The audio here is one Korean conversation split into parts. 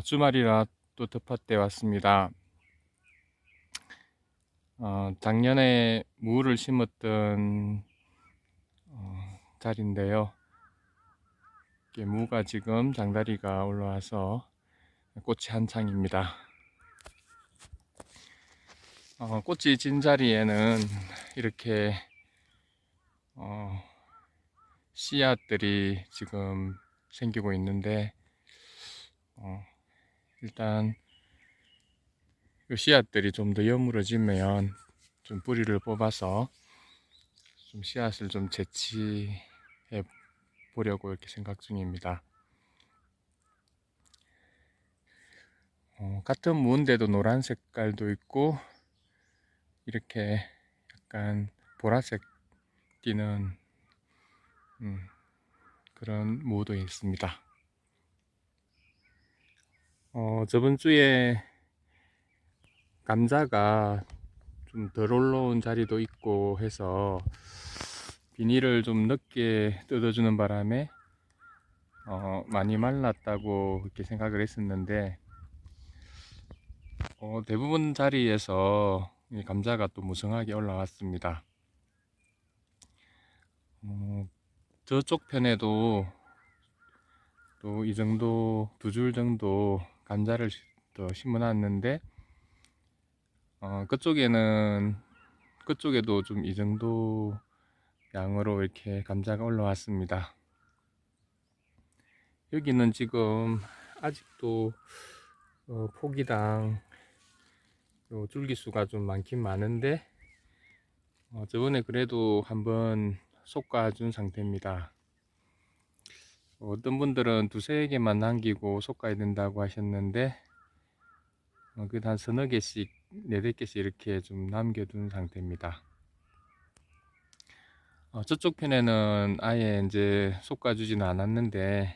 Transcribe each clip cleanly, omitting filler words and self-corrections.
주말이라 또 텃밭에 왔습니다. 작년에 무를 심었던 자리인데요. 이게 무가 지금 장다리가 올라와서 꽃이 한창입니다. 꽃이 진 자리에는 이렇게 씨앗들이 지금 생기고 있는데, 일단 이 씨앗들이 좀 더 여물어지면 좀 뿌리를 뽑아서 좀 씨앗을 좀 재치해 보려고 이렇게 생각 중입니다. 같은 무인데도 노란 색깔도 있고 이렇게 약간 보라색 띠는 그런 무도 있습니다. 저번 주에 감자가 좀 덜 올라온 자리도 있고 해서 비닐을 좀 늦게 뜯어주는 바람에 많이 말랐다고 그렇게 생각을 했었는데, 대부분 자리에서 이 감자가 또 무성하게 올라왔습니다. 저쪽 편에도 또 이 정도 두 줄 정도 감자를 더 심어 놨는데, 그쪽에도 좀 이 정도 양으로 이렇게 감자가 올라왔습니다. 여기는 지금 아직도 포기당 줄기수가 좀 많긴 많은데, 저번에 그래도 한번 솎아준 상태입니다. 어떤 분들은 두세 개만 남기고 솎아야 된다고 하셨는데, 그래도 한 서너 개씩, 네댓 개씩 이렇게 좀 남겨둔 상태입니다. 저쪽 편에는 아예 이제 솎아주지는 않았는데,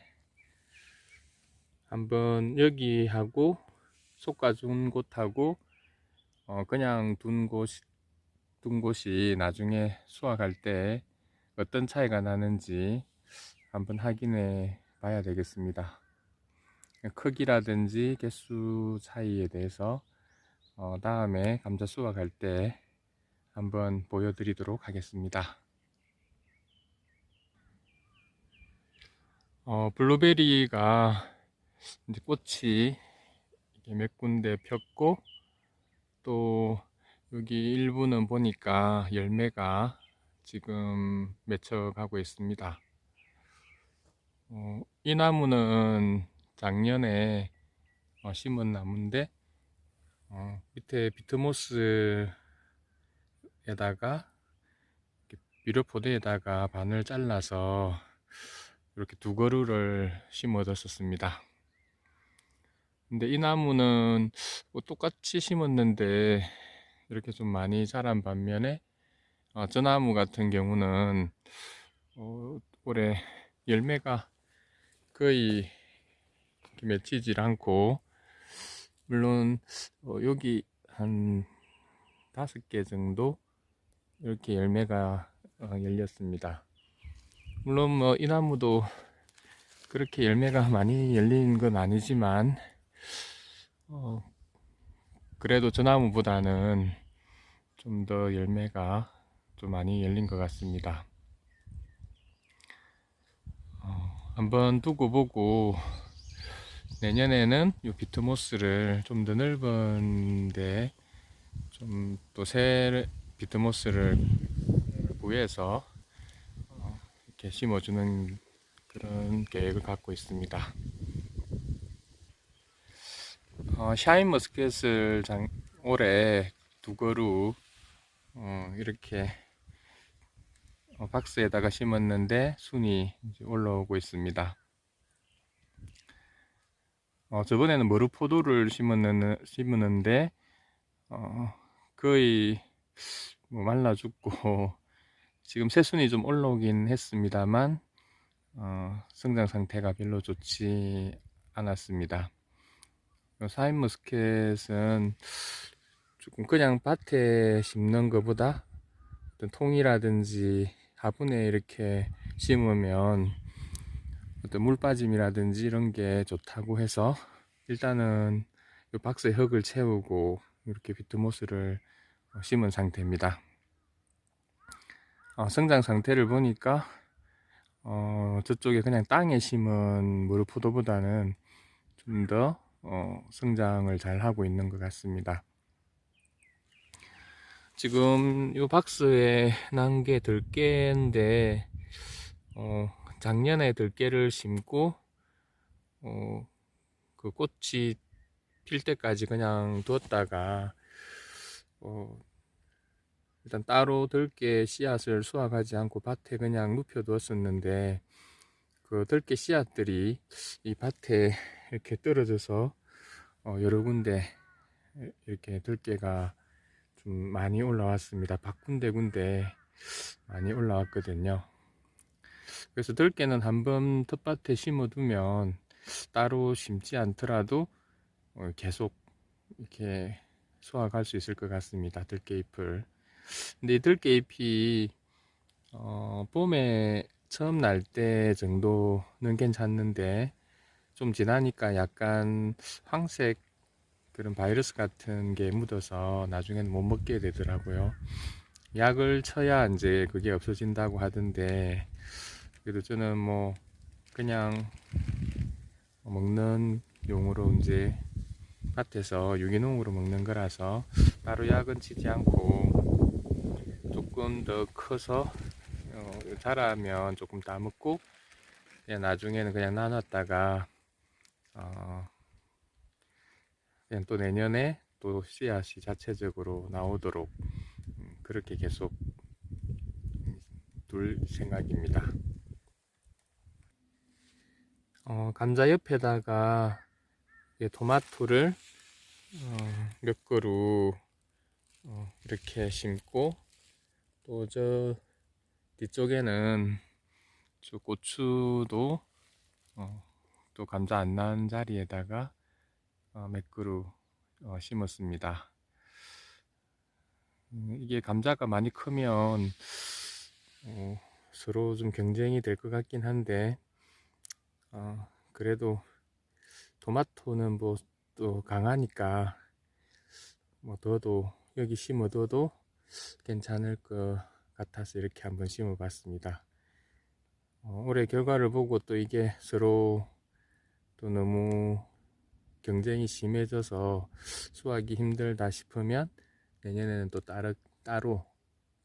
한번 여기하고 솎아준 곳하고 그냥 둔 곳이 나중에 수확할 때 어떤 차이가 나는지 한번 확인해 봐야 되겠습니다. 크기라든지 개수 차이에 대해서 다음에 감자 수확할 때 한번 보여드리도록 하겠습니다. 블루베리가 이제 꽃이 이렇게 몇 군데 폈고, 또 여기 일부는 보니까 열매가 지금 맺혀가고 있습니다. 이 나무는 작년에 심은 나무인데, 밑에 비트모스에다가 비료포대에다가 반을 잘라서 이렇게 두 그루를 심어뒀었습니다. 근데 이 나무는 뭐 똑같이 심었는데 이렇게 좀 많이 자란 반면에, 저 나무 같은 경우는 올해 열매가 거의 맺히질 않고, 물론 여기 한 5개 정도 이렇게 열매가 열렸습니다. 물론 뭐 이 나무도 그렇게 열매가 많이 열린 건 아니지만, 그래도 저 나무보다는 좀 더 열매가 좀 많이 열린 것 같습니다. 한번 두고 보고 내년에는 이 비트모스를 좀 더 넓은데 좀 또 새 비트모스를 구해서 이렇게 심어주는 그런 계획을 갖고 있습니다. 샤인머스켓을 올해 두 그루 이렇게 박스에다가 심었는데 순이 이제 올라오고 있습니다. 저번에는 머루포도를 심었는데 거의 뭐 말라 죽고 지금 새순이 좀 올라오긴 했습니다만 성장 상태가 별로 좋지 않았습니다. 샤인머스켓은 조금 그냥 밭에 심는 것보다 어떤 통이라든지 화분에 이렇게 심으면 어떤 물 빠짐이라든지 이런 게 좋다고 해서 일단은 이 박스에 흙을 채우고 이렇게 비트모스를 심은 상태입니다. 성장 상태를 보니까 저쪽에 그냥 땅에 심은 무르포도보다는 좀 더 성장을 잘 하고 있는 것 같습니다. 지금 이 박스에 난 게 들깨인데 작년에 들깨를 심고 그 꽃이 필 때까지 그냥 두었다가 일단 따로 들깨 씨앗을 수확하지 않고 밭에 그냥 눕혀 두었었는데 그 들깨 씨앗들이 이 밭에 이렇게 떨어져서 여러 군데 이렇게 들깨가 좀 많이 올라왔습니다. 군데군데 많이 올라왔거든요. 그래서 들깨는 한번 텃밭에 심어두면 따로 심지 않더라도 계속 이렇게 수확할 수 있을 것 같습니다. 들깨잎을. 근데 이 들깨잎이 봄에 처음 날 때 정도는 괜찮는데 좀 지나니까 약간 황색 그런 바이러스 같은 게 묻어서 나중에는 못 먹게 되더라고요. 약을 쳐야 이제 그게 없어진다고 하던데 그래도 저는 뭐 그냥 먹는 용으로 이제 밭에서 유기농으로 먹는 거라서 따로 약은 치지 않고 조금 더 커서 자라면 조금 따먹고 그냥 나중에는 그냥 나눴다가 그냥 또 내년에 또 씨앗이 자체적으로 나오도록 그렇게 계속 둘 생각입니다. 감자 옆에다가 토마토를 몇 그루 이렇게 심고 또 저 뒤쪽에는 저 고추도 또 감자 안 난 자리에다가 몇 그루 심었습니다. 이게 감자가 많이 크면 서로 좀 경쟁이 될 것 같긴 한데 그래도 토마토는 뭐 또 강하니까 뭐 더도 여기 심어둬도 괜찮을 것 같아서 이렇게 한번 심어 봤습니다. 올해 결과를 보고 또 이게 서로 또 너무 경쟁이 심해져서 수확이 힘들다 싶으면 내년에는 또 따로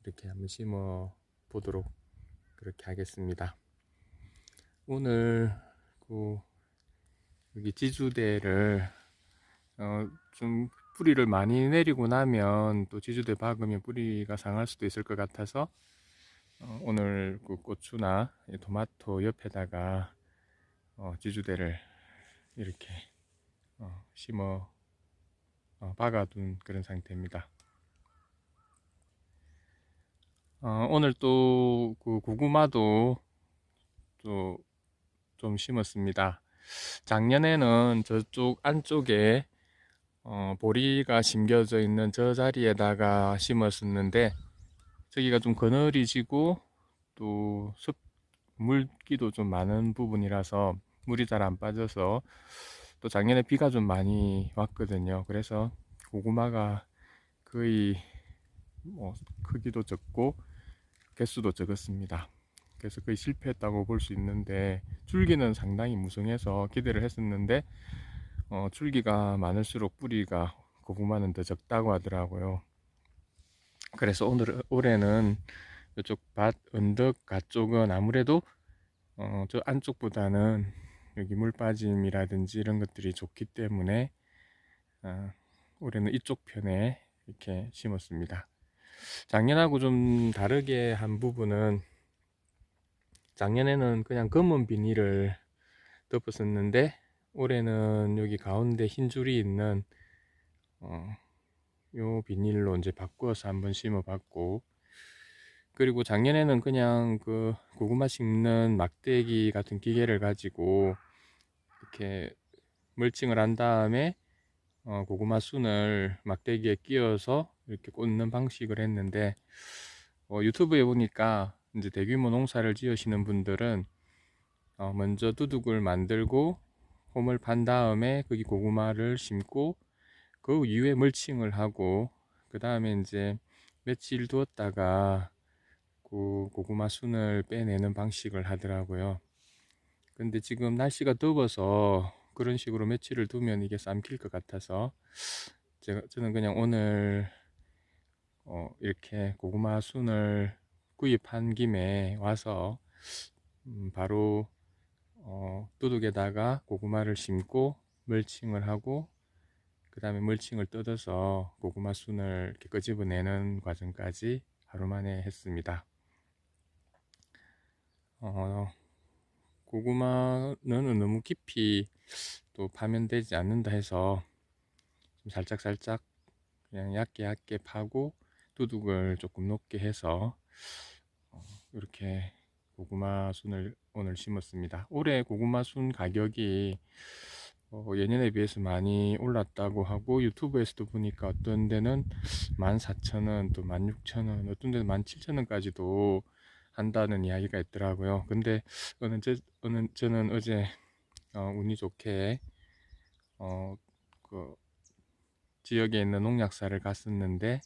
이렇게 한번 심어 보도록 그렇게 하겠습니다. 오늘 여기 지주대를 좀 뿌리를 많이 내리고 나면 또 지주대 박으면 뿌리가 상할 수도 있을 것 같아서 오늘 그 고추나 토마토 옆에다가 지주대를 이렇게 심어 박아둔 그런 상태입니다. 오늘 또 그 고구마도 또 좀 심었습니다. 작년에는 저쪽 안쪽에 보리가 심겨져 있는 저 자리에다가 심었었는데 저기가 좀 그늘이지고 또 물기도 좀 많은 부분이라서 물이 잘 안 빠져서 또 작년에 비가 좀 많이 왔거든요. 그래서 고구마가 거의 뭐 크기도 적고 개수도 적었습니다. 그래서 거의 실패했다고 볼 수 있는데 줄기는 상당히 무성해서 기대를 했었는데 줄기가 많을수록 뿌리가 고구마는 더 적다고 하더라고요. 그래서 올해는 이쪽 밭 언덕 가쪽은 아무래도 저 안쪽보다는 여기 물 빠짐이라든지 이런 것들이 좋기 때문에 올해는 이쪽 편에 이렇게 심었습니다. 작년하고 좀 다르게 한 부분은 작년에는 그냥 검은 비닐을 덮었었는데 올해는 여기 가운데 흰 줄이 있는 요 비닐로 이제 바꾸어서 한번 심어봤고, 그리고 작년에는 그냥 그 고구마 심는 막대기 같은 기계를 가지고 이렇게 멀칭을 한 다음에 고구마 순을 막대기에 끼워서 이렇게 꽂는 방식을 했는데 유튜브에 보니까 이제 대규모 농사를 지으시는 분들은 먼저 두둑을 만들고 홈을 판 다음에 거기 고구마를 심고 그 이후에 멀칭을 하고 그 다음에 이제 며칠 두었다가 그 고구마 순을 빼내는 방식을 하더라고요. 근데 지금 날씨가 더워서 그런 식으로 며칠을 두면 이게 삶길 것 같아서 저는 그냥 오늘 이렇게 고구마 순을 구입한 김에 와서 바로 두둑에다가 고구마를 심고 멀칭을 하고 그 다음에 멀칭을 뜯어서 고구마 순을 이렇게 끄집어내는 과정까지 하루 만에 했습니다. 고구마는 너무 깊이 또 파면되지 않는다 해서 좀 살짝 그냥 얇게 파고 두둑을 조금 높게 해서 이렇게 고구마 순을 오늘 심었습니다. 올해 고구마 순 가격이 예년에 비해서 많이 올랐다고 하고 유튜브에서도 보니까 어떤 데는 14,000원 또 16,000원 어떤 데는 17,000원까지도 한다는 이야기가 있더라고요. 근데 저는 어제 운이 좋게 그 지역에 있는 농약사를 갔었는데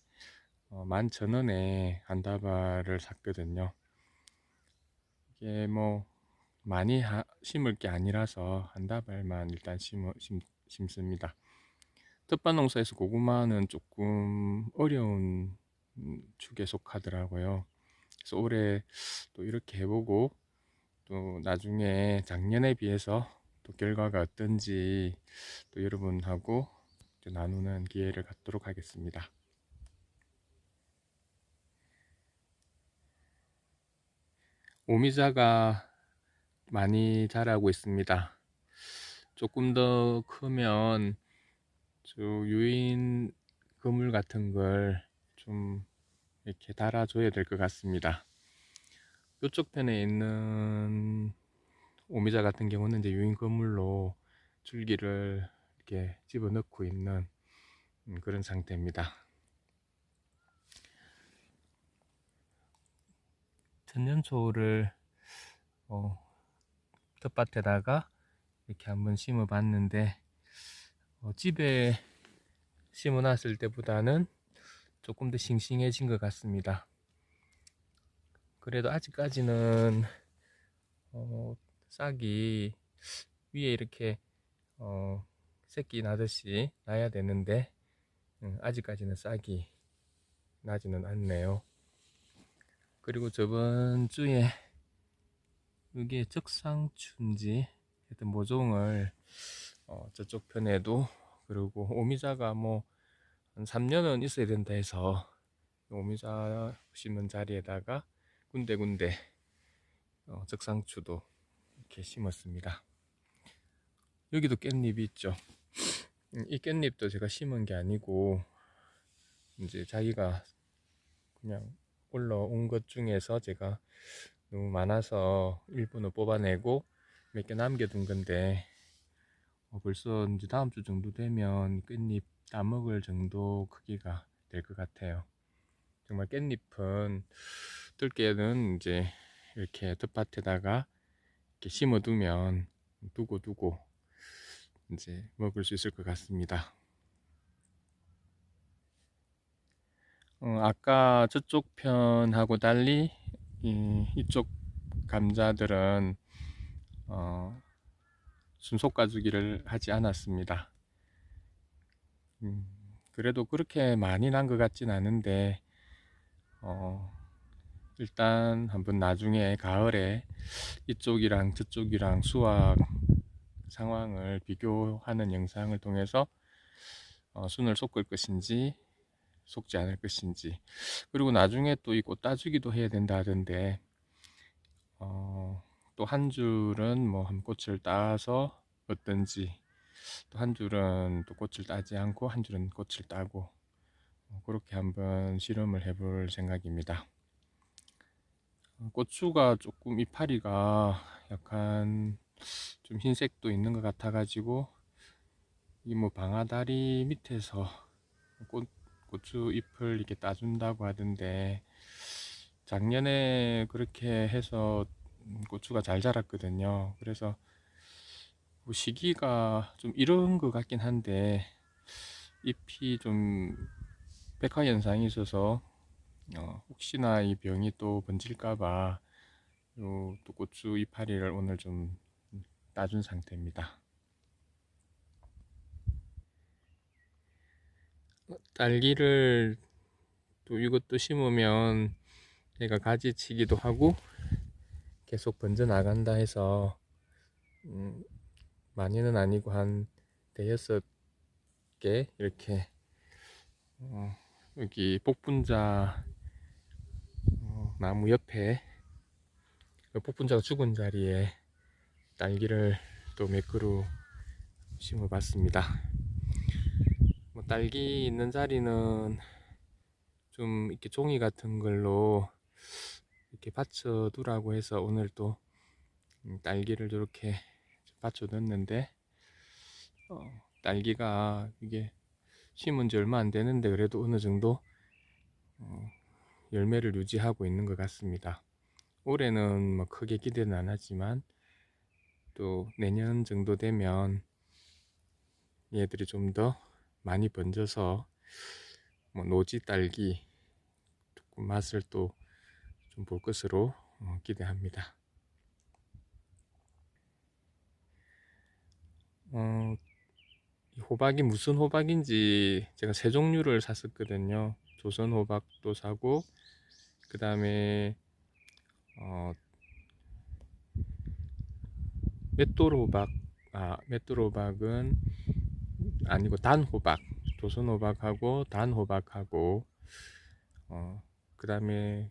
11,000원에 한 다발을 샀거든요. 이게 뭐 많이 심을 게 아니라서 한 다발만 일단 심습니다. 텃밭 농사에서 고구마는 조금 어려운 축에 속하더라고요. 그래서 올해 또 이렇게 해보고 또 나중에 작년에 비해서 또 결과가 어떤지 또 여러분하고 또 나누는 기회를 갖도록 하겠습니다. 오미자가 많이 자라고 있습니다. 조금 더 크면 저 유인 그물 같은 걸 좀 이렇게 달아줘야 될 것 같습니다. 이쪽 편에 있는 오미자 같은 경우는 이제 유인 그물로 줄기를 이렇게 집어넣고 있는 그런 상태입니다. 천년초를 텃밭에다가 이렇게 한번 심어 봤는데 집에 심어 놨을 때보다는 조금 더 싱싱해진 것 같습니다. 그래도 아직까지는 싹이 위에 이렇게 새끼 나듯이 나야 되는데 아직까지는 싹이 나지는 않네요. 그리고 저번 주에 이게 적상추인지 하여튼 모종을 저쪽 편에도 그리고 오미자가 뭐 한 3년은 있어야 된다 해서 오미자 심은 자리에다가 군데군데 적상추도 이렇게 심었습니다. 여기도 깻잎이 있죠. 이 깻잎도 제가 심은 게 아니고 이제 자기가 그냥 올라온 것 중에서 제가 너무 많아서 일부는 뽑아내고 몇 개 남겨둔 건데 벌써 이제 다음 주 정도 되면 깻잎 따먹을 정도 크기가 될 것 같아요. 정말 깻잎은 뜰게는 이제 이렇게 텃밭에다가 이렇게 심어두면 두고 이제 먹을 수 있을 것 같습니다. 아까 저쪽 편하고 달리 이쪽 감자들은 순속 가주기를 하지 않았습니다. 그래도 그렇게 많이 난 것 같진 않은데 일단 한번 나중에 가을에 이쪽이랑 저쪽이랑 수확 상황을 비교하는 영상을 통해서 순을 섞을 것인지 속지 않을 것인지 그리고 나중에 또 이 꽃 따주기도 해야 된다 하던데 또 한 줄은 뭐 한 꽃을 따서 어떤지 또 한 줄은 또 꽃을 따지 않고 한 줄은 꽃을 따고 그렇게 한번 실험을 해볼 생각입니다. 고추가 조금 이파리가 약간 좀 흰색도 있는 것 같아 가지고 이 뭐 방아다리 밑에서 고추 잎을 이렇게 따준다고 하던데 작년에 그렇게 해서 고추가 잘 자랐거든요. 그래서 뭐 시기가 좀 이런 것 같긴 한데 잎이 좀 백화 현상이 있어서 혹시나 이 병이 또 번질까봐 요 또 고추 이파리를 오늘 좀 따준 상태입니다. 딸기를 또 이것도 심으면 얘가 가지치기도 하고 계속 번져 나간다 해서 많이는 아니고 한 대여섯 개 이렇게 여기 복분자 나무 옆에 그 복분자가 죽은 자리에 딸기를 또 몇 그루 심어봤습니다. 뭐 딸기 있는 자리는 좀 이렇게 종이 같은 걸로 이렇게 받쳐두라고 해서 오늘 또 딸기를 이렇게 받쳐뒀는데 딸기가 이게 심은 지 얼마 안 되는데 그래도 어느 정도 열매를 유지하고 있는 것 같습니다. 올해는 뭐 크게 기대는 안 하지만 또 내년 정도 되면 얘들이 좀 더 많이 번져서 뭐 노지 딸기 맛을 또 좀 볼 것으로 기대합니다. 이 호박이 무슨 호박인지 제가 세 종류를 샀었거든요. 조선 호박도 사고 그 다음에 맷돌 호박, 맷돌 호박은 아니고 단 호박, 조선 호박하고 단 호박하고 그 다음에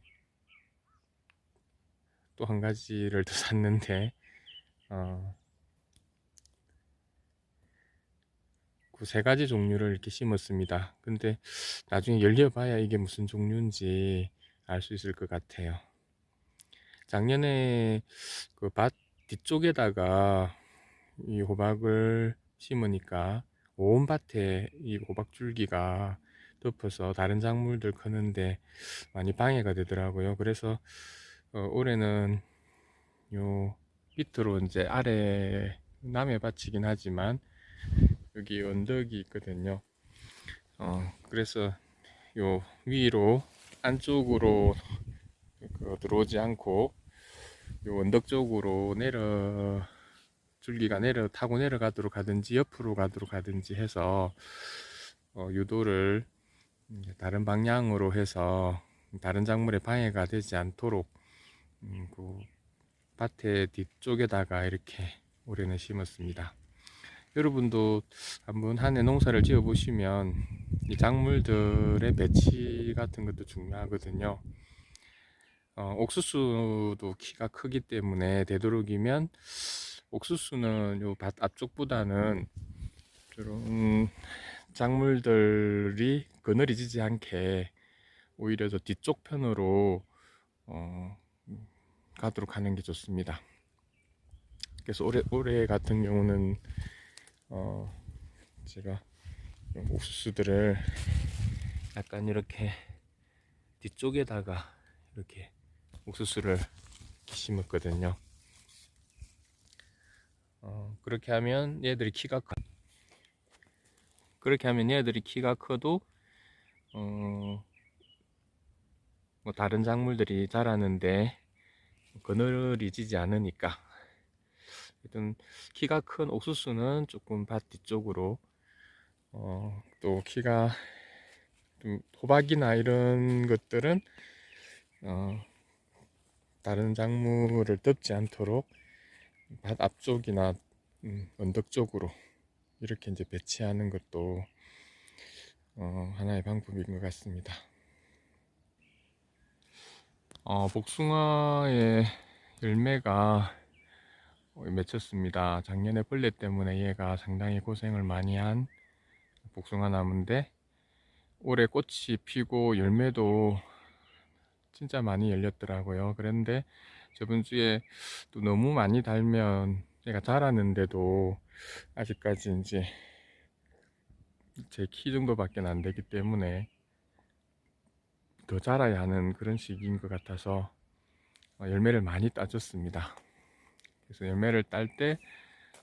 또 한 가지를 더 샀는데 그 세 가지 종류를 이렇게 심었습니다. 근데 나중에 열려봐야 이게 무슨 종류인지 알 수 있을 것 같아요. 작년에 그 밭 뒤쪽에다가 이 호박을 심으니까 온 밭에 이 호박 줄기가 덮어서 다른 작물들 크는데 많이 방해가 되더라고요. 그래서 올해는 요 밑으로 이제 아래 남해 밭이긴 하지만 여기 언덕이 있거든요. 그래서 요 위로 안쪽으로 들어오지 않고 요 언덕 쪽으로 줄기가 타고 내려가도록 하든지 옆으로 가도록 하든지 해서 유도를 다른 방향으로 해서 다른 작물에 방해가 되지 않도록 그 밭의 뒤쪽에다가 이렇게 올해는 심었습니다. 여러분도 한번 한 해 농사를 지어 보시면 이 작물들의 배치 같은 것도 중요하거든요. 옥수수도 키가 크기 때문에 되도록이면 옥수수는 요 밭 앞쪽보다는 이런 작물들이 그늘이지지 않게 오히려 저 뒤쪽 편으로 가도록 하는 게 좋습니다. 그래서 올해 같은 경우는 제가 옥수수들을 약간 이렇게 뒤쪽에다가 이렇게 옥수수를 심었거든요. 그렇게 하면 얘들이 키가 커도 뭐 다른 작물들이 자라는데 그늘이 지지 않으니까. 일단 키가 큰 옥수수는 조금 밭 뒤쪽으로 또 키가 좀 호박이나 이런 것들은 다른 작물을 덮지 않도록 밭 앞쪽이나 언덕 쪽으로 이렇게 이제 배치하는 것도 하나의 방법인 것 같습니다. 복숭아의 열매가 맺혔습니다. 작년에 벌레 때문에 얘가 상당히 고생을 많이 한 복숭아 나무인데 올해 꽃이 피고 열매도 진짜 많이 열렸더라고요. 그런데 저번 주에 또 너무 많이 달면 얘가 자라는데도 아직까지 이제 제 키 정도밖에 안 되기 때문에 더 자라야 하는 그런 시기인 것 같아서 열매를 많이 따줬습니다. 그래서 열매를 딸 때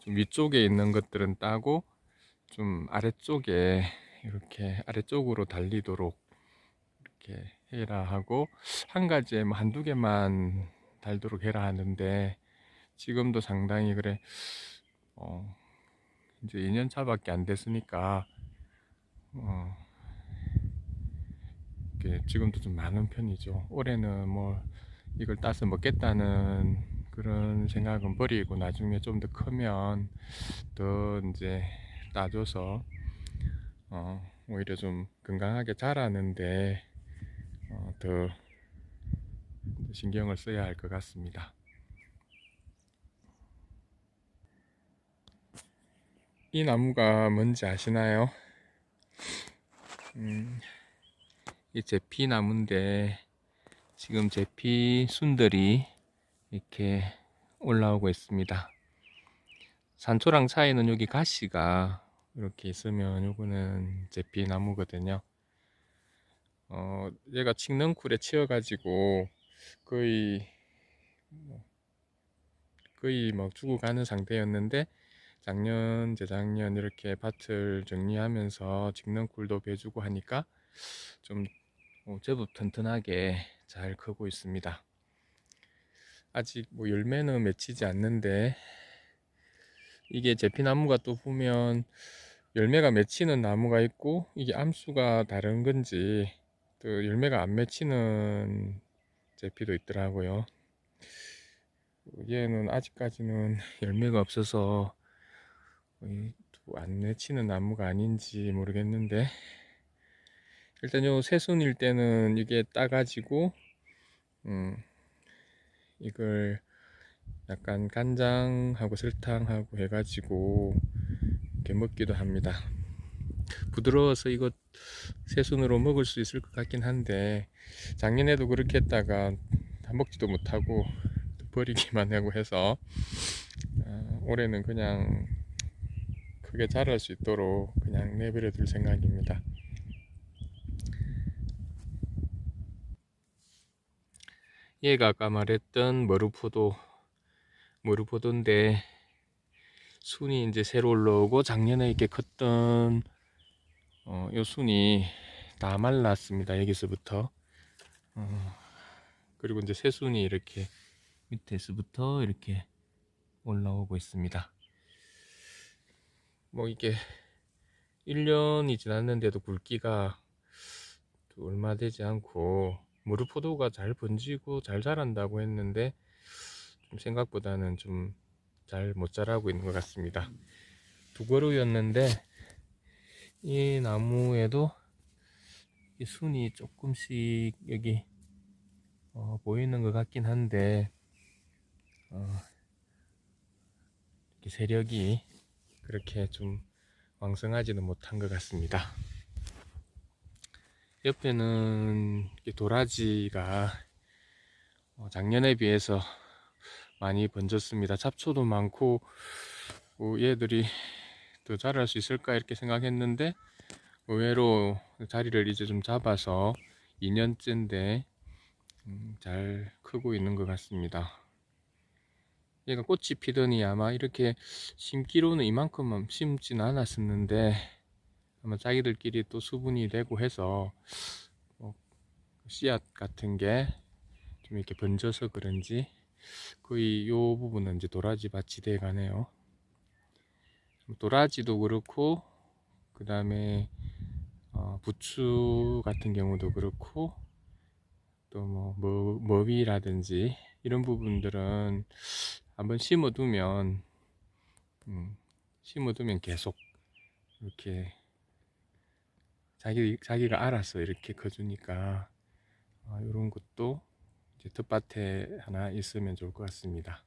좀 위쪽에 있는 것들은 따고 좀 아래쪽에 이렇게 아래쪽으로 달리도록 이렇게 해라 하고, 한 가지에 뭐 한두 개만 달도록 해라 하는데, 지금도 상당히 그래 어 이제 2년 차밖에 안 됐으니까 어 이게 지금도 좀 많은 편이죠. 올해는 뭐 이걸 따서 먹겠다는 그런 생각은 버리고, 나중에 좀 더 크면 더 이제 따줘서 오히려 좀 건강하게 자라는데 더 신경을 써야 할 것 같습니다. 이 나무가 뭔지 아시나요? 이 제피 나무인데, 지금 제피 순들이 이렇게 올라오고 있습니다. 산초랑 차이는 여기 가시가 이렇게 있으면 요거는 제피 나무거든요. 얘가 칡넝쿨에 치여가지고 거의 막 죽어가는 상태였는데, 작년 재작년 이렇게 밭을 정리하면서 칡넝쿨도 베주고 하니까 좀 제법 튼튼하게 잘 크고 있습니다. 아직 뭐 열매는 맺히지 않는데, 이게 제피나무가 또 보면 열매가 맺히는 나무가 있고, 이게 암수가 다른 건지 또 열매가 안 맺히는 제피도 있더라고요. 얘는 아직까지는 열매가 없어서 안 맺히는 나무가 아닌지 모르겠는데, 일단 요 새순일 때는 이게 따가지고 이걸 약간 간장하고 설탕하고 해가지고 이렇게 먹기도 합니다. 부드러워서 이거 새순으로 먹을 수 있을 것 같긴 한데, 작년에도 그렇게 했다가 다 먹지도 못하고 버리기만 하고 해서 올해는 그냥 크게 자랄 수 있도록 그냥 내버려 둘 생각입니다. 얘가 아까 말했던 머루포도인데, 순이 이제 새로 올라오고, 작년에 이렇게 컸던 요 순이 다 말랐습니다. 여기서부터 그리고 이제 새순이 이렇게 밑에서부터 이렇게 올라오고 있습니다. 뭐 이게 1년이 지났는데도 굵기가 얼마 되지 않고, 무르포도가 잘 번지고 잘 자란다고 했는데 좀 생각보다는 좀 잘 못 자라고 있는 것 같습니다. 두 그루였는데 이 나무에도 이 순이 조금씩 여기 보이는 것 같긴 한데, 이렇게 세력이 그렇게 좀 왕성하지는 못한 것 같습니다. 옆에는 도라지가 작년에 비해서 많이 번졌습니다. 잡초도 많고 얘들이 더 자랄 수 있을까 이렇게 생각했는데, 의외로 자리를 이제 좀 잡아서 2년째인데 잘 크고 있는 것 같습니다. 얘가 꽃이 피더니 아마 이렇게 심기로는 이만큼만 심진 않았었는데, 아마 자기들끼리 또 수분이 되고 해서 씨앗 같은 게 좀 이렇게 번져서 그런지 거의 요 부분은 이제 도라지 밭이 돼 가네요. 도라지도 그렇고, 그 다음에 부추 같은 경우도 그렇고, 또 뭐 머위라든지 이런 부분들은 한번 심어두면 계속 이렇게 자기가 알아서 이렇게 커주니까, 이런 것도 이제 텃밭에 하나 있으면 좋을 것 같습니다.